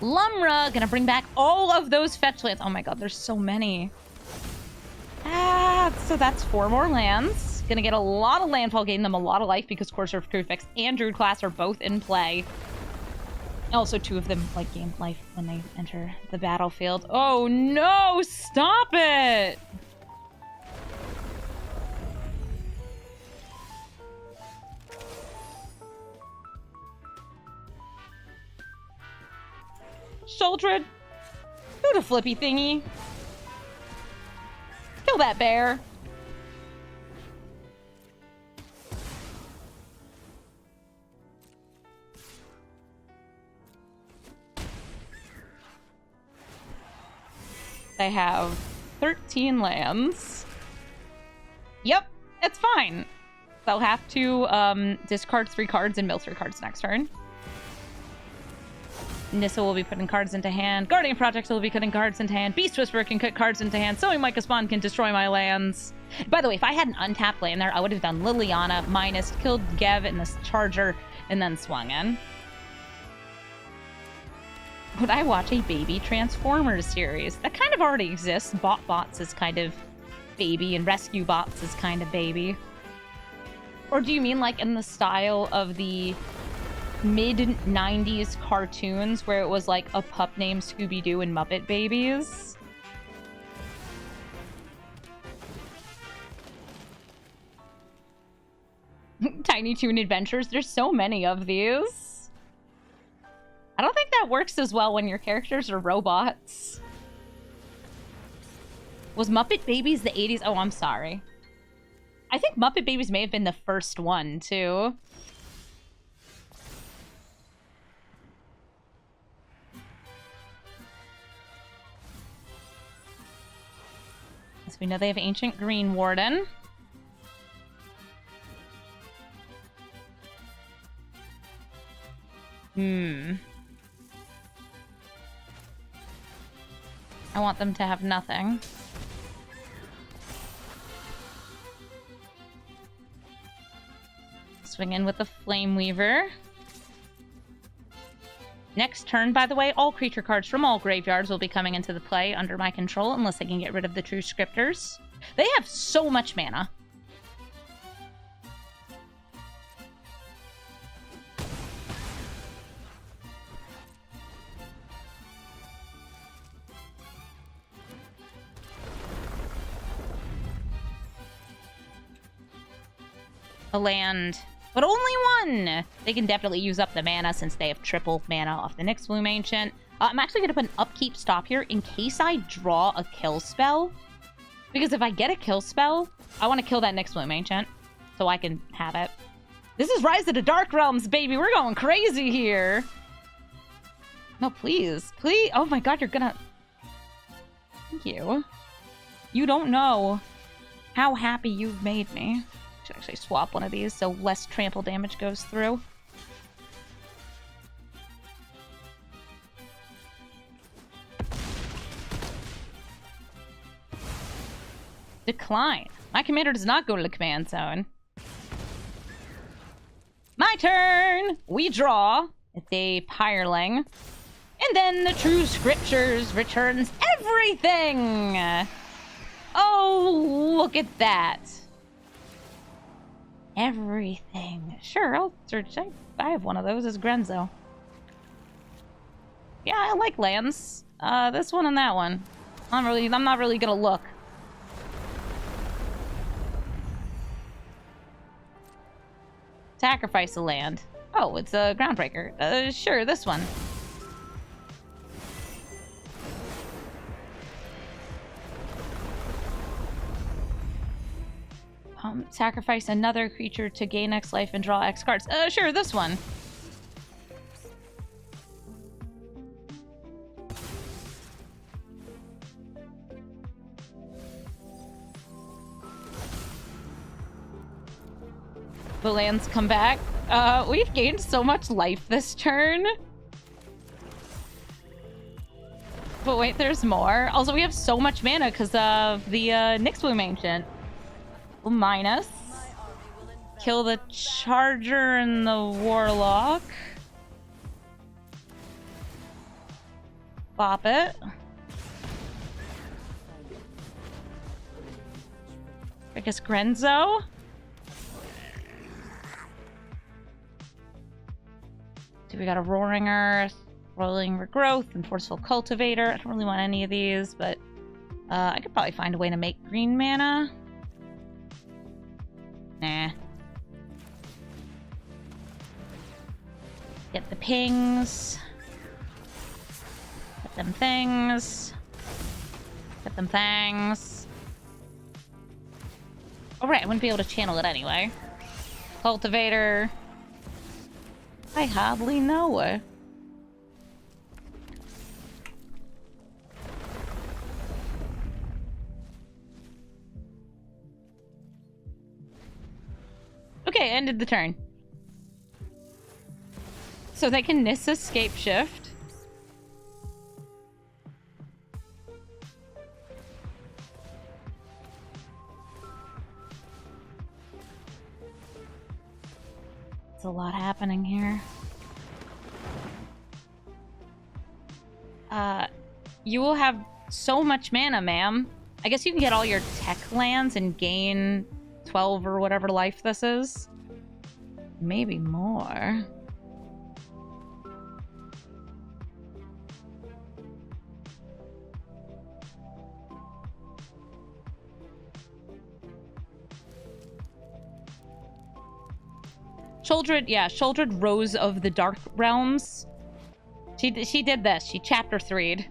Lumra, gonna bring back all of those fetch lands. Oh my god, there's so many. So that's 4 more lands. Gonna get a lot of landfall, gain them a lot of life because Courser of Crucifix and Druid class are both in play. Also, 2 of them like gain life when they enter the battlefield. Oh no! Stop it! children. Do the flippy thingy. Kill that bear. They have 13 lands. Yep, it's fine. They'll have to discard 3 cards and mill 3 cards next turn. Nissa will be putting cards into hand. Guardian Projects will be putting cards into hand. Beast Whisperer can put cards into hand. Sowing Micah Spawn can destroy my lands. By the way, if I had an untapped land there, I would have done Liliana, minus, killed Gev in this Charger, and then swung in. Would I watch a baby Transformers series? That kind of already exists. Bots is kind of baby, and Rescue Bots is kind of baby. Or do you mean like in the style of the mid-90s cartoons where it was like a pup named Scooby-Doo and Muppet Babies? Tiny Toon Adventures. There's so many of these. I don't think that works as well when your characters are robots. Was Muppet Babies the 80s? Oh, I'm sorry. I think Muppet Babies may have been the first one, too. So we know they have Ancient Green Warden. I want them to have nothing. Swing in with the Flame Weaver. Next turn, by the way, all creature cards from all graveyards will be coming into the play under my control unless I can get rid of the True Scripters. They have so much mana. A land, but only one! They can definitely use up the mana since they have triple mana off the Nyx Bloom Ancient. I'm actually going to put an upkeep stop here in case I draw a kill spell. Because if I get a kill spell, I want to kill that Nyx Bloom Ancient so I can have it. This is Rise of the Dark Realms, baby! We're going crazy here! No, please. Please! Oh my god, you're gonna... Thank you. You don't know how happy you've made me. Should actually swap one of these so less trample damage goes through. Decline. My commander does not go to the command zone. My turn! We draw. It's a Pyreling. And then the True Scriptures returns everything! Oh, look at that. Everything. Sure, I'll search. I have one of those as Grenzo. Yeah, I like lands. This one and that one. I'm not really gonna look. Sacrifice a land. Oh, it's a Groundbreaker. Sure, this one. Sacrifice another creature to gain X life and draw X cards. Sure, this one. The lands come back. We've gained so much life this turn. But wait, there's more. Also, we have so much mana because of the Nyx Bloom Ancient. Minus. Kill the Charger and the Warlock. Bop it. I guess Grenzo. So we got a Roaring Earth, Rolling Regrowth, and Forceful Cultivator. I don't really want any of these, but I could probably find a way to make green mana. Nah. Get the pings. them things. Get them things. Oh, right, I wouldn't be able to channel it anyway. Cultivator. I hardly know her. Okay, ended the turn. So they can Nissa escape shift. There's a lot happening here. You will have so much mana, ma'am. I guess you can get all your tech lands and gain 12 or whatever life this is. Maybe more. Shouldered, yeah, Shouldered Rose of the Dark Realms. She did this. She chapter 3'd.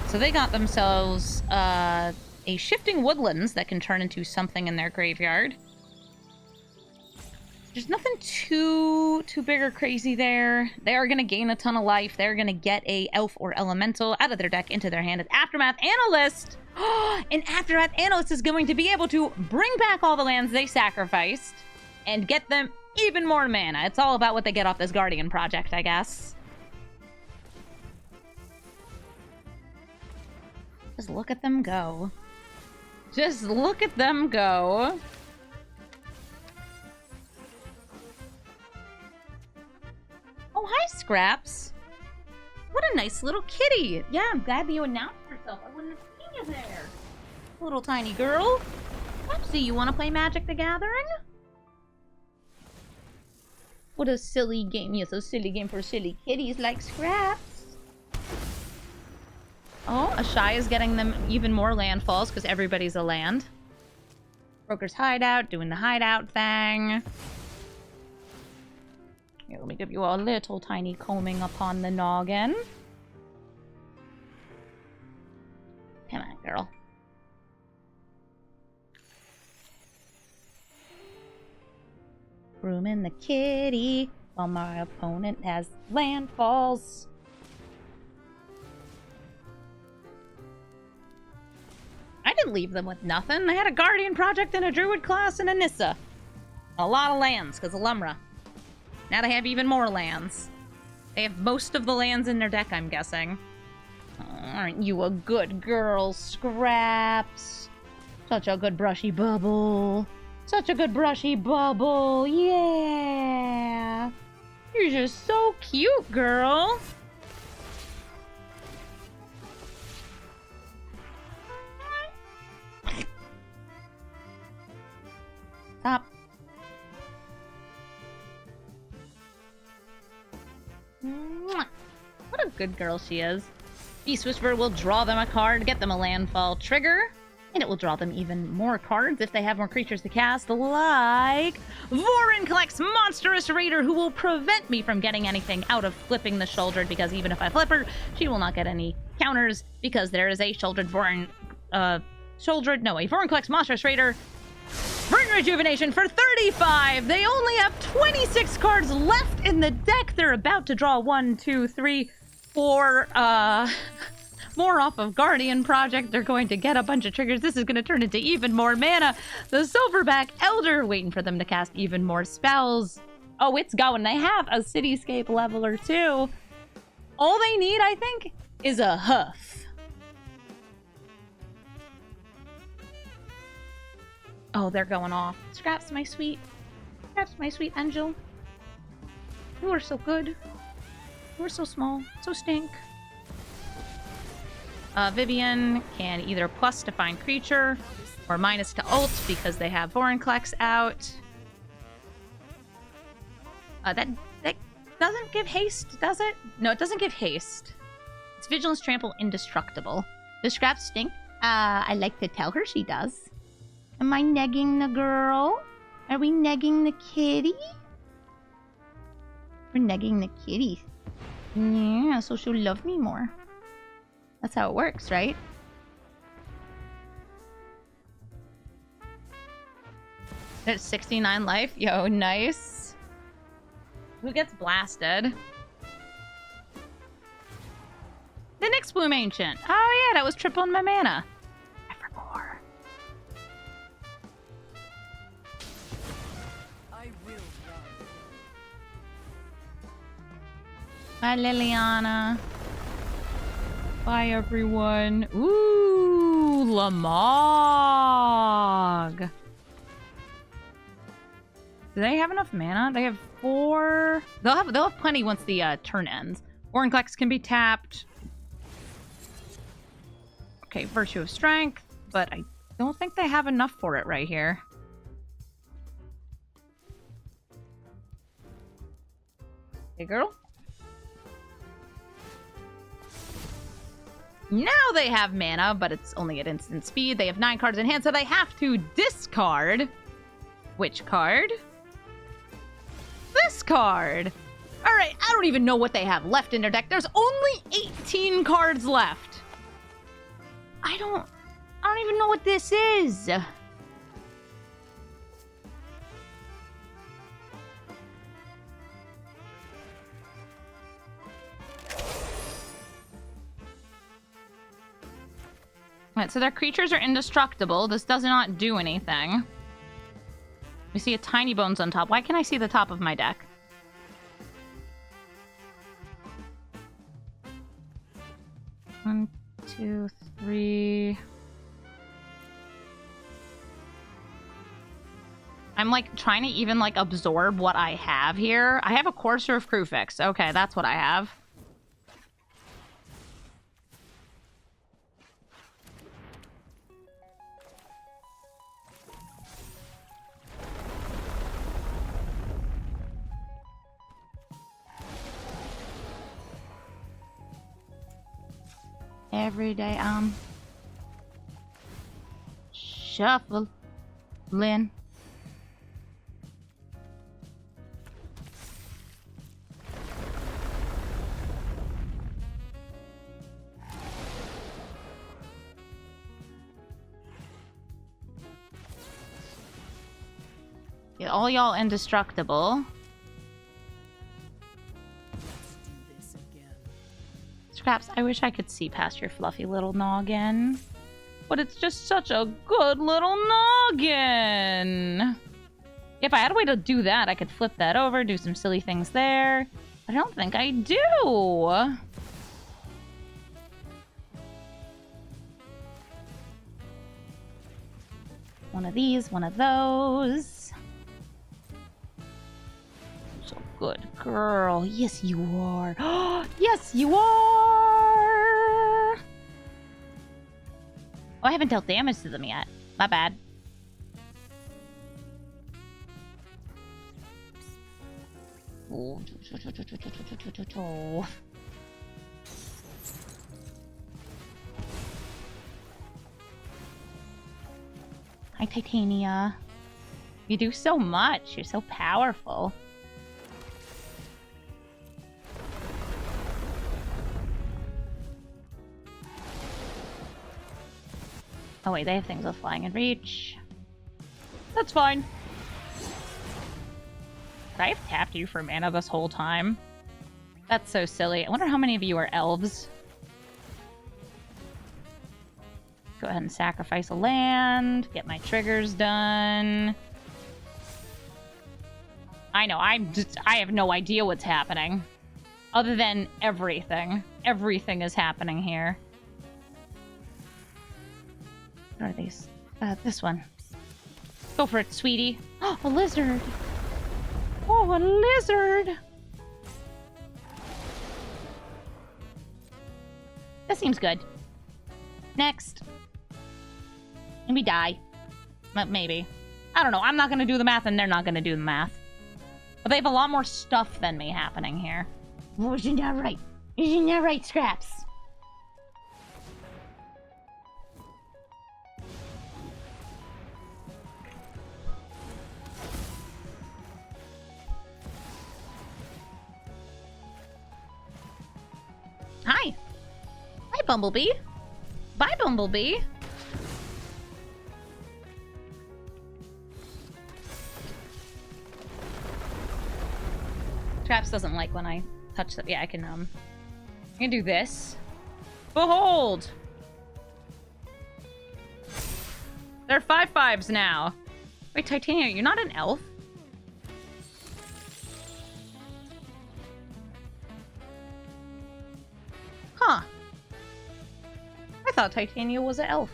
So they got themselves a Shifting Woodlands that can turn into something in their graveyard. There's nothing too big or crazy there. They are going to gain a ton of life. They're going to get a Elf or Elemental out of their deck into their hand. It's Aftermath Analyst. An Aftermath Analyst is going to be able to bring back all the lands they sacrificed and get them even more mana. It's all about what they get off this Guardian project, I guess. Just look at them go. Just look at them go. Oh, hi, Scraps. What a nice little kitty. Yeah, I'm glad that you announced yourself. I wouldn't have seen you there. Little tiny girl. Pepsi, you want to play Magic the Gathering? What a silly game. Yes, a silly game for silly kitties like Scraps. Oh, Ashai is getting them even more landfalls because everybody's a land. Broker's Hideout, doing the hideout thing. Here, let me give you a little tiny combing upon the noggin. Come on, girl. Grooming the kitty while my opponent has landfalls. I didn't leave them with nothing. They had a Guardian project and a Druid class and a Nissa. A lot of lands, because of Lumra. Now they have even more lands. They have most of the lands in their deck, I'm guessing. Aren't you a good girl, Scraps? Such a good brushy bubble. Such a good brushy bubble. Yeah. You're just so cute, girl. Stop. What a good girl she is. Beast Whisperer will draw them a card, get them a landfall trigger, and it will draw them even more cards if they have more creatures to cast, like Vorinclex Monstrous Raider, who will prevent me from getting anything out of flipping the Shouldered, because even if I flip her, she will not get any counters, because there is a Shouldered Vorinclex Monstrous Raider. Burn Rejuvenation for 35! They only have 26 cards left in the deck! They're about to draw 1, 2, 3, 4, more off of Guardian Project. They're going to get a bunch of triggers. This is going to turn into even more mana. The Silverback Elder, waiting for them to cast even more spells. Oh, it's going. They have a Cityscape Leveler, too. All they need, I think, is a Huff. Oh, they're going off. Scraps, my sweet angel. You are so good. You are so small. So stink. Vivian can either plus to find creature or minus to ult because they have Vorinclex out. That doesn't give haste, does it? No, it doesn't give haste. It's Vigilance, Trample, Indestructible. Does Scraps stink? I like to tell her she does. Am I negging the girl? Are we negging the kitty? We're negging the kitty. Yeah, so she'll love me more. That's how it works, right? There's 69 life. Yo, nice. Who gets blasted? The Nyx Bloom Ancient. Oh yeah, that was tripling my mana. Evermore. Bye, Liliana. Bye, everyone. Ooh, Lamog. Do they have enough mana? They have 4. They'll have plenty once the turn ends. Vorinclex can be tapped. Okay, Virtue of Strength, but I don't think they have enough for it right here. Hey, girl. Now they have mana, but it's only at instant speed. They have 9 cards in hand, so they have to discard. Which card? This card! Alright, I don't even know what they have left in their deck. There's only 18 cards left. I don't even know what this is. Alright, so their creatures are indestructible. This does not do anything. We see a tiny bones on top. Why can't I see the top of my deck? One, 2, 3. I'm like trying to even like absorb what I have here. I have a Courser of Crufix. Okay, that's what I have. Every day I'm shuffling. Yeah, all y'all indestructible. Scraps, I wish I could see past your fluffy little noggin. But it's just such a good little noggin. If I had a way to do that, I could flip that over, do some silly things there. But I don't think I do. One of these, one of those. So good girl. Yes, you are. Yes, you are. Oh, I haven't dealt damage to them yet. My bad. Oh. Hi, Titania. You do so much. You're so powerful. Oh wait, they have things with flying and reach. That's fine. Could I have tapped you for mana this whole time? That's so silly. I wonder how many of you are elves. Go ahead and sacrifice a land. Get my triggers done. I know, I have no idea what's happening. Other than everything. Everything is happening here. What are these? This one. Go for it, sweetie. Oh, a lizard. Oh, a lizard. That seems good. Next. And we die. Maybe. I don't know. I'm not going to do the math, and they're not going to do the math. But they have a lot more stuff than me happening here. Oh, isn't that right? Isn't that right, Scraps? Hi. Hi, Bumblebee. Bye, Bumblebee. Traps doesn't like when I touch that. Yeah, I can do this. Behold! They're 5/5s now. Wait, Titania, you're not an elf? Huh. I thought Titania was an elf.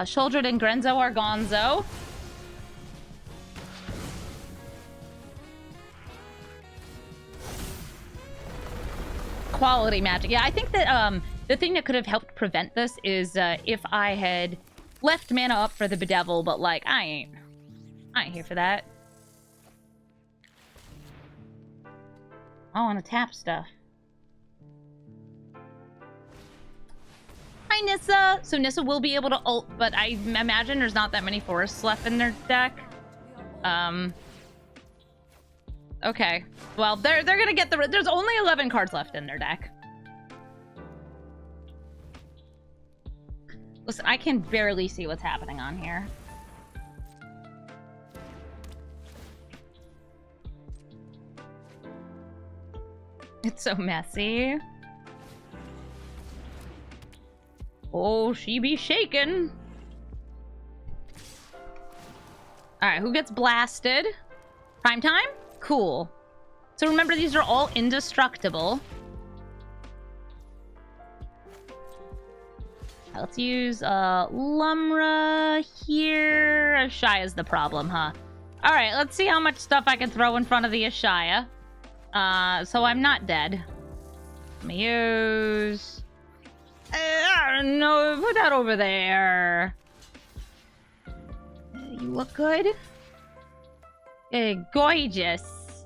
Shouldered and Grenzo are gonzo. Quality magic. Yeah, I think that the thing that could have helped prevent this is if I had left mana up for the Bedevil, but like I ain't here for that. I want to tap stuff. Hi, Nissa! So Nissa will be able to ult, but I imagine there's not that many forests left in their deck. Okay. Well, they're gonna get the... There's only 11 cards left in their deck. Listen, I can barely see what's happening on here. It's so messy. Oh, she be shaken. Alright, who gets blasted? Prime time? Cool. So remember, these are all indestructible. Let's use Lumra here. Ashiya's the problem, huh? Alright, let's see how much stuff I can throw in front of the Ashiya. So I'm not dead. Let me use... I don't know, put that over there. You look good. Gorgeous.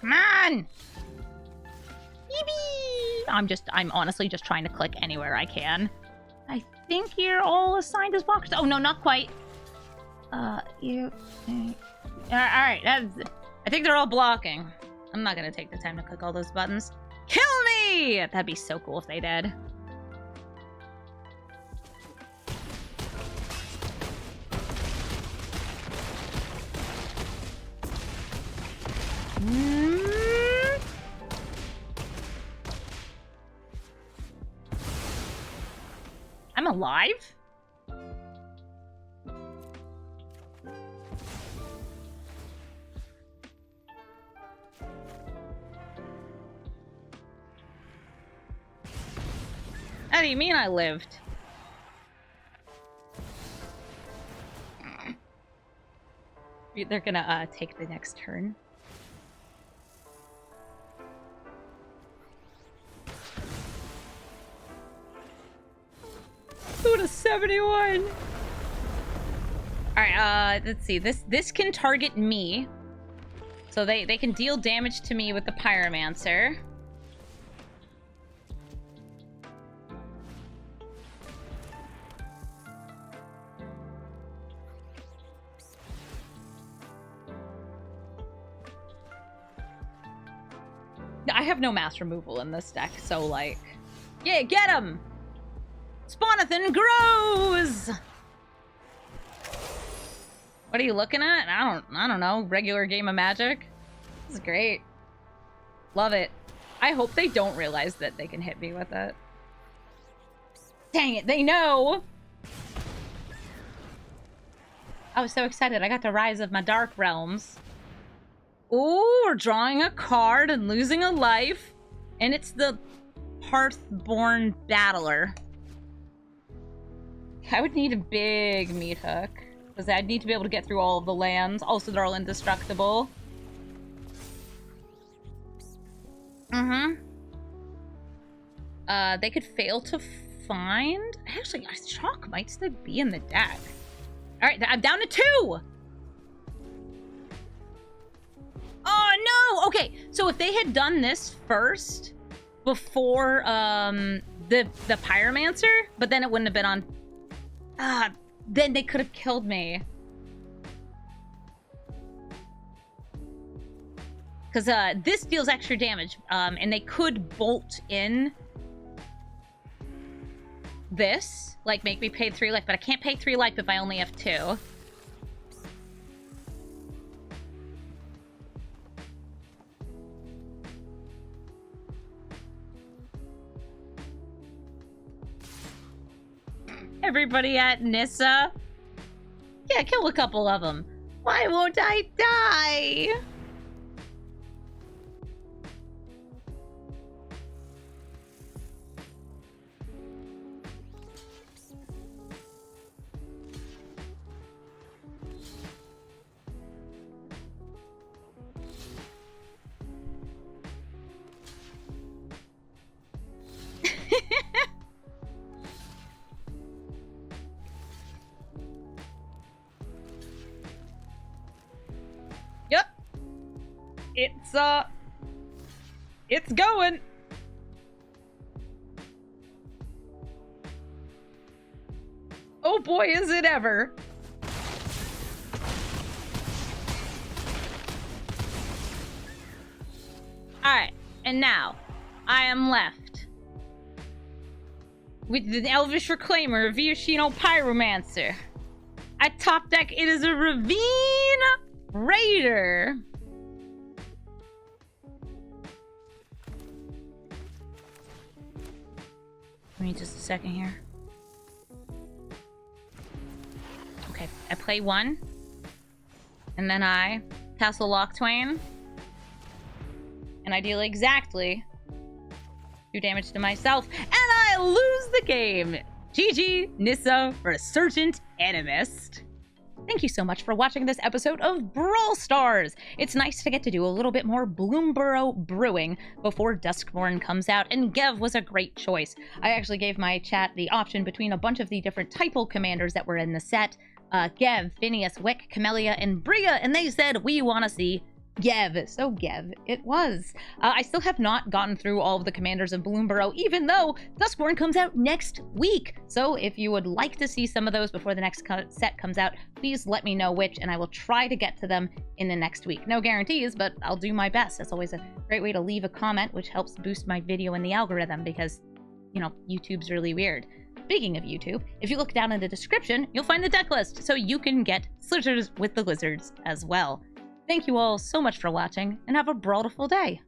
Come on! I'm honestly just trying to click anywhere I can. I think you're all assigned as blockers. Oh, no, not quite. Alright, I think they're all blocking. I'm not gonna take the time to click all those buttons. Kill me! That'd be so cool if they did. I'm alive? How do you mean I lived? They're gonna take the next turn. Go to 71. Alright, let's see. This can target me. So they can deal damage to me with the Pyromancer. I have no mass removal in this deck, so like... Yeah, get him! Spawnathan grows! What are you looking at? I don't know. Regular game of Magic? This is great. Love it. I hope they don't realize that they can hit me with it. Dang it, they know! I was so excited. I got the Rise of my Dark Realms. Ooh, we're drawing a card and losing a life. And it's the Hearthborn Battler. I would need a big meat hook. Because I'd need to be able to get through all of the lands. Also, they're all indestructible. They could fail to find... Actually, Shock might still be in the deck. Alright, I'm down to 2! Oh, no! Okay, so if they had done this first, before the Pyromancer, but then it wouldn't have been on. Then they could have killed me. Because this deals extra damage, and they could bolt in this, like make me pay 3 life, but I can't pay 3 life if I only have 2. Everybody at Nissa? Yeah, kill a couple of them. Why won't I die? Yep. It's going. Oh boy, is it ever. Alright, and now I am left with the Elvish Reclaimer, Viashino Pyromancer. At top deck, it is a Ravine Raider. Give me just a second here. Okay, I play 1. And then I Castle Lock Twain. And I deal exactly 2 damage to myself. And I lose the game! GG, Nissa, Resurgent Animist. Thank you so much for watching this episode of Brawl Stars. It's nice to get to do a little bit more Bloomborough brewing before Duskborn comes out, and Gev was a great choice. I actually gave my chat the option between a bunch of the different Typal commanders that were in the set. Gev, Phineas, Wick, Camellia, and Bria, and they said, we want to see Gev. So Gev it was. I still have not gotten through all of the commanders of Bloomborough, even though Duskborn comes out next week. So if you would like to see some of those before the next set comes out, please let me know which, and I will try to get to them in the next week. No guarantees, but I'll do my best. That's always a great way to leave a comment, which helps boost my video in the algorithm, because, you know, YouTube's really weird. Speaking of YouTube, if you look down in the description, you'll find the deck list, so you can get Slizzers with the Lizards as well. Thank you all so much for watching, and have a brawlful day.